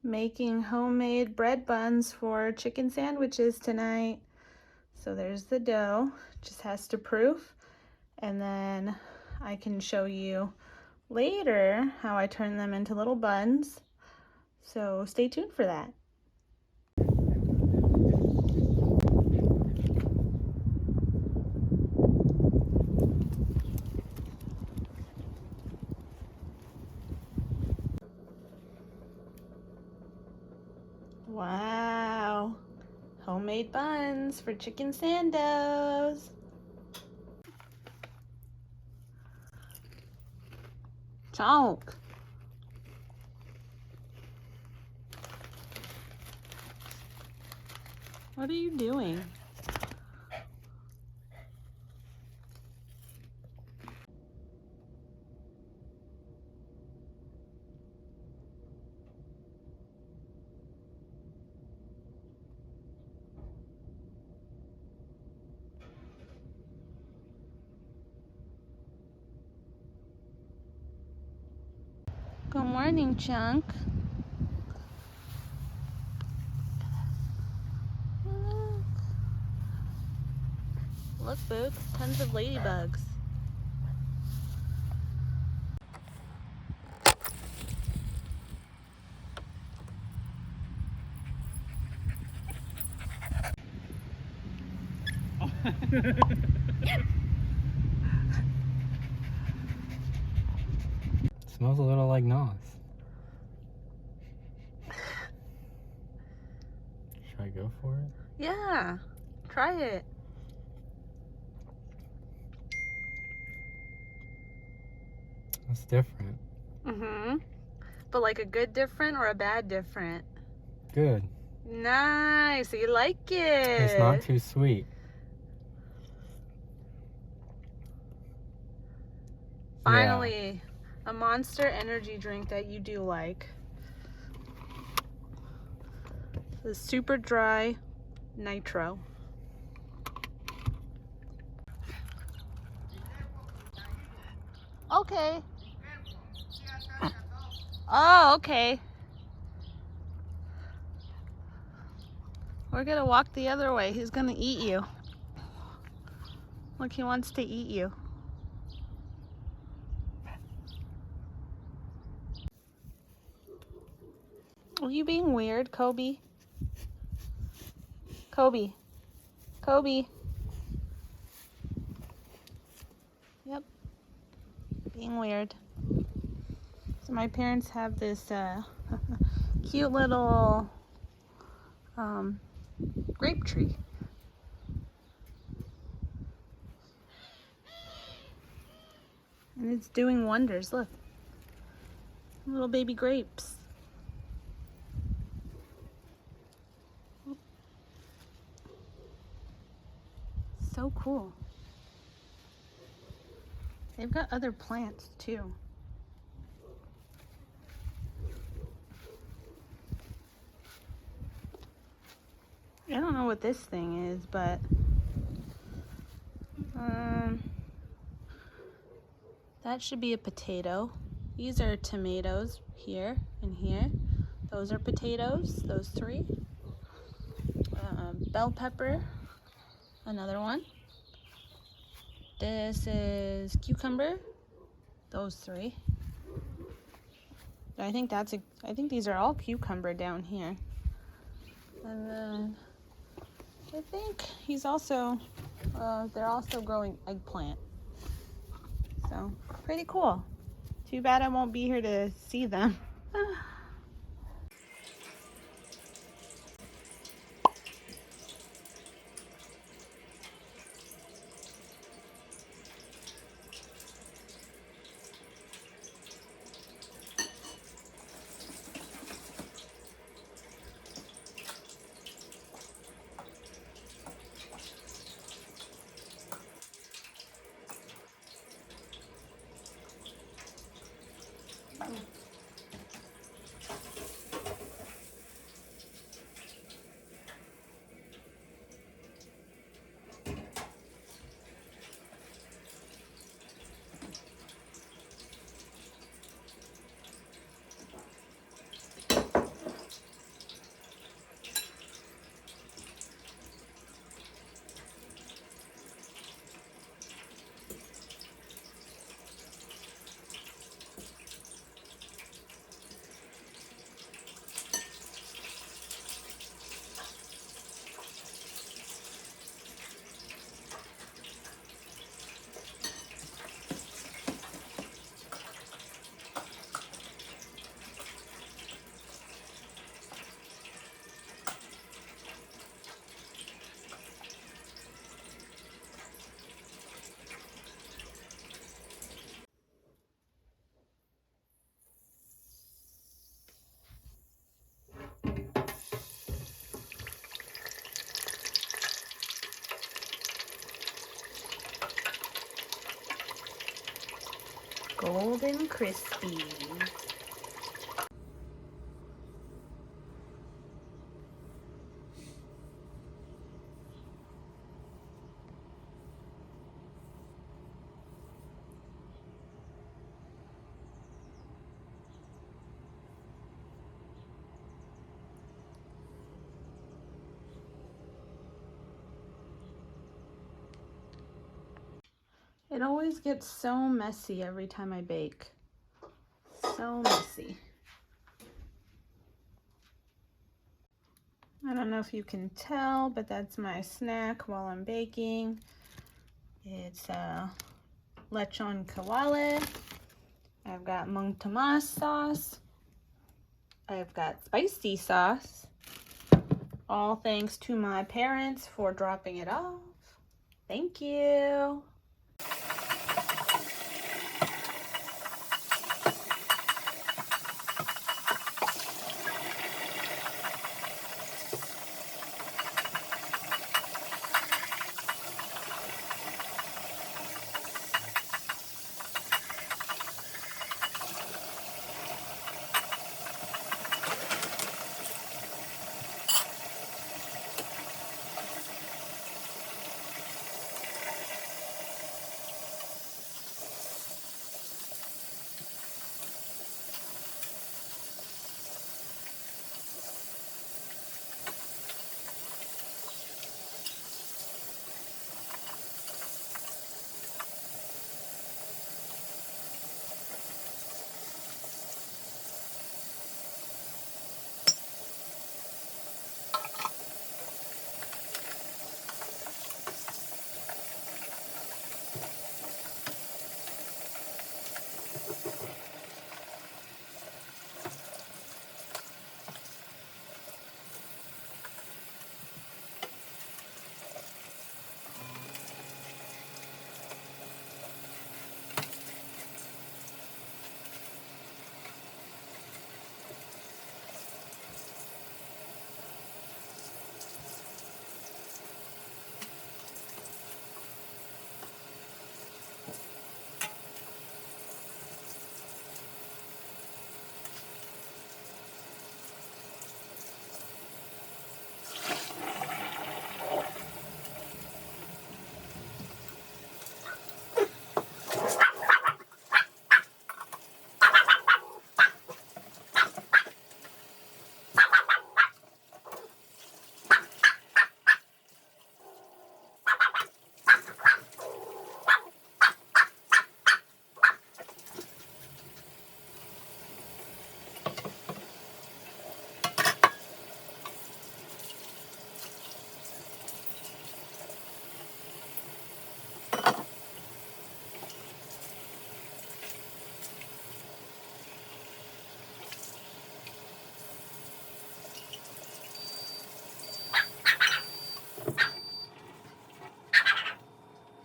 making homemade bread buns for chicken sandwiches tonight. So there's the dough, just has to proof, and then I can show you later how I turn them into little buns. So stay tuned for that. Wow, homemade buns for chicken sandos. Chonk. What are you doing? Good morning, Chunk. Look, Boots, tons of ladybugs. Smells a little like Nos. Should I go for it? Yeah, try it. That's different. Mm-hmm. But like a good different or a bad different? Good. Nice, you like it. It's not too sweet. Finally, a Monster energy drink that you do like. The super dry nitro. Okay. Oh, okay. We're gonna walk the other way. He's gonna eat you. Look, he wants to eat you. Are you being weird, Kobe? Kobe. Kobe. Yep. Being weird. So my parents have this cute little grape tree. And it's doing wonders. Look. Little baby grapes. So cool. They've got other plants too. I don't know what this thing is, but that should be a potato. These are tomatoes here and here. Those are potatoes, those three. Bell pepper, another one. This is cucumber, those three. I think these are all cucumber down here. And then I think he's also, they're also growing eggplant. So, pretty cool. Too bad I won't be here to see them. golden crispies. It always gets so messy every time I bake. So messy. I don't know if you can tell, but that's my snack while I'm baking. It's lechon kawale. I've got mung tamas sauce. I've got spicy sauce. All thanks to my parents for dropping it off. Thank you.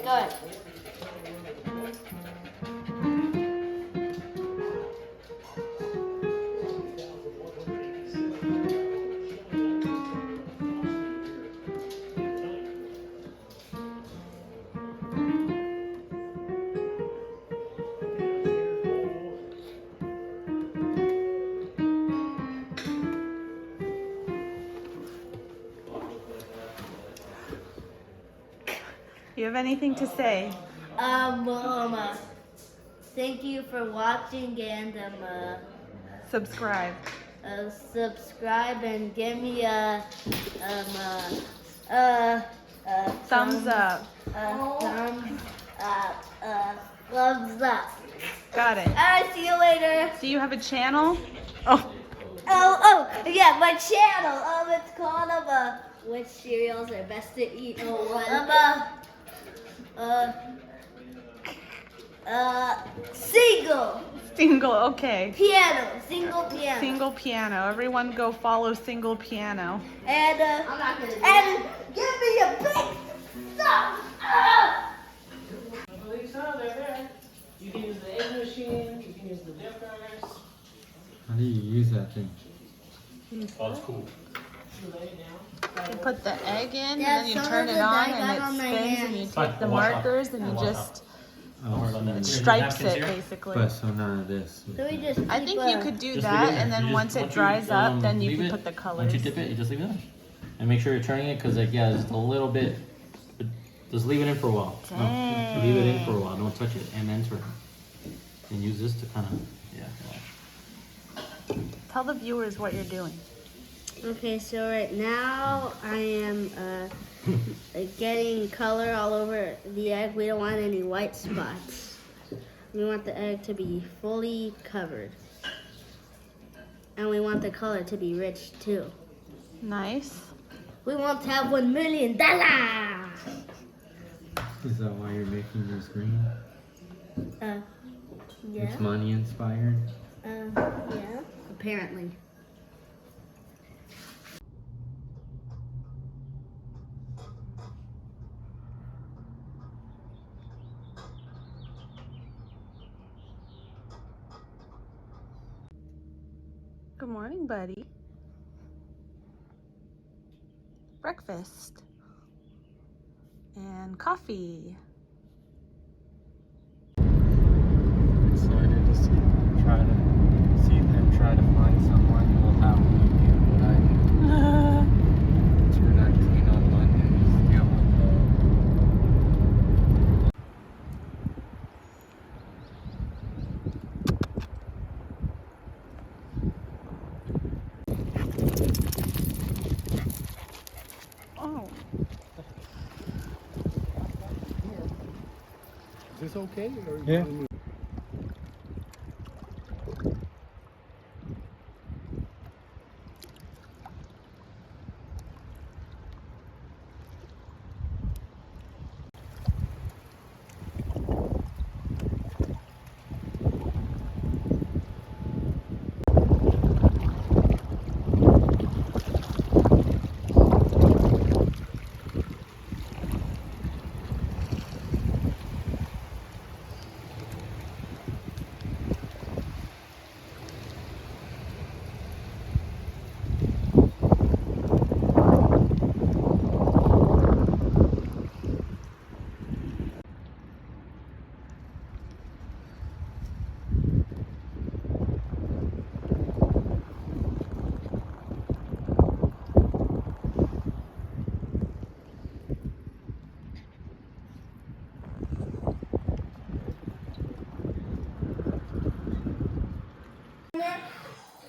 Good. You have anything to say? Thank you for watching and Subscribe. subscribe and give me a Thumbs up. Thumbs up. Got it. Alright, see you later. Do you have a channel? Oh, Yeah, my channel. It's called which cereals are best to eat. Single single. Okay. piano. Single piano. Single piano. Everyone go follow Single Piano. And give me a big thumbs up. I believe so, they're there. You can use the egg machine, you can use the dippers. How do you use that thing? Oh, it's cool. You lay it down. You put the egg in, Yeah, and then you some turn of it it on, I got and on it my spins, hand. and you Fine, take the we'll watch out. markers, and you We'll watch just stripes it basically. But so none of this. So we just I think you could do that, and then once it dries up, then you can put the colors. Once you dip it, you just leave it in. And make sure you're turning it, because like, yeah, just a little bit. But just leave it in for a while. Dang. Leave it in for a while. Don't touch it, and then turn. And use this to kind of, yeah. Tell the viewers what you're doing. Okay, so right now I am getting color all over the egg. We don't want any white spots. We want the egg to be fully covered. And we want the color to be rich too. Nice. We want to have $1 million. Is that why you're making yours green? Yeah. It's money inspired? Yeah. Apparently. Good morning, buddy. Breakfast. And coffee. Excited to see them try to find someone who will have me do what I do. Turn out clean on Mondays, deal with Oh. Is this okay? Or Yeah.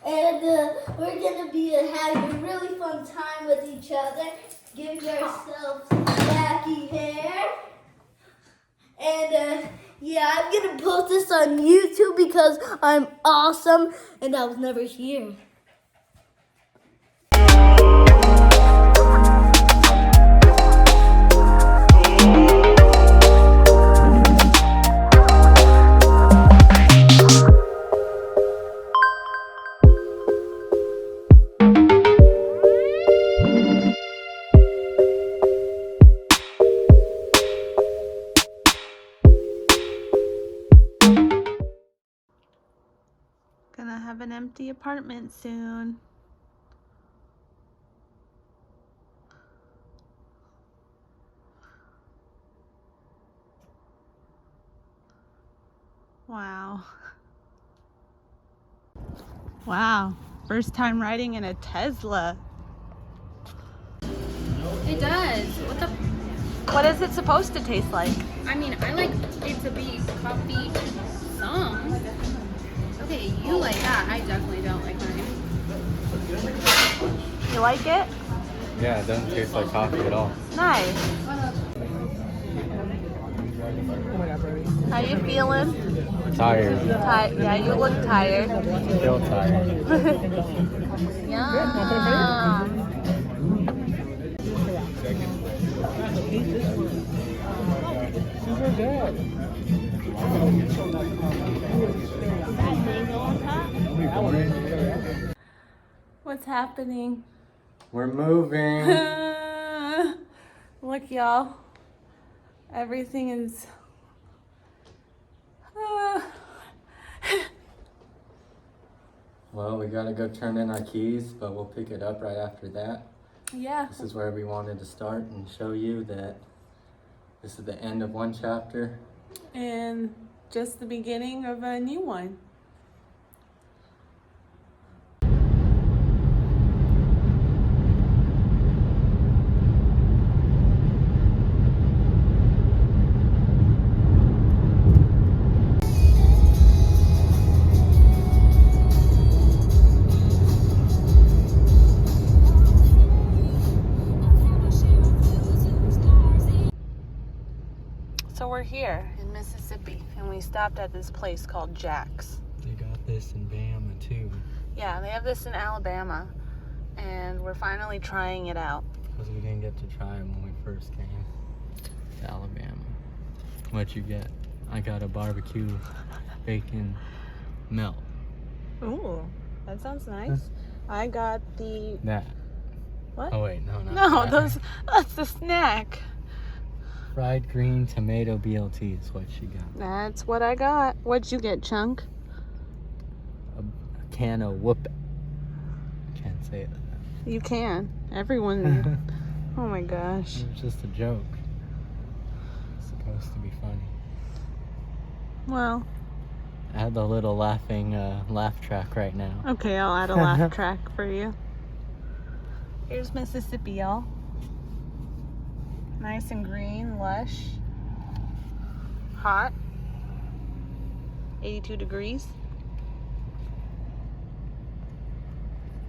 And we're going to be having a really fun time with each other. Give yourselves wacky hair. And yeah, I'm going to post this on YouTube because I'm awesome and I was never here. Gonna have an empty apartment soon. Wow. Wow. First time riding in a Tesla. It does. What the? What is it supposed to taste like? I mean, I like it to be coffee. Some. Okay, you like that. I definitely don't like mine. You like it? Yeah, it doesn't taste like coffee at all. Nice. How you feeling? Tired. Yeah, you look tired. Still tired. Yum. What's happening? We're moving. Look, y'all. Everything is... Well, we gotta go turn in our keys, but we'll pick it up right after that. Yeah. This is where we wanted to start and show you that this is the end of one chapter And just the beginning of a new one. So we're here in Mississippi, and we stopped at this place called Jack's. They got this in Bama too. Yeah, they have this in Alabama, and we're finally trying it out. Because we didn't get to try them when we first came to Alabama. What'd you get? I got a barbecue bacon melt. Ooh, that sounds nice. I got the... That. What? Oh wait, no, not No, that. that's the snack. Fried green tomato BLT is what she got. That's what I got. What'd you get, Chunk? A can of whoop. Can't say that. You can. Everyone... Oh my gosh. It was just a joke. It's supposed to be funny. Well, Add the little laughing laugh track right now. okay, I'll add a laugh track for you. Here's Mississippi, y'all. Nice and green, lush. Hot. 82 degrees.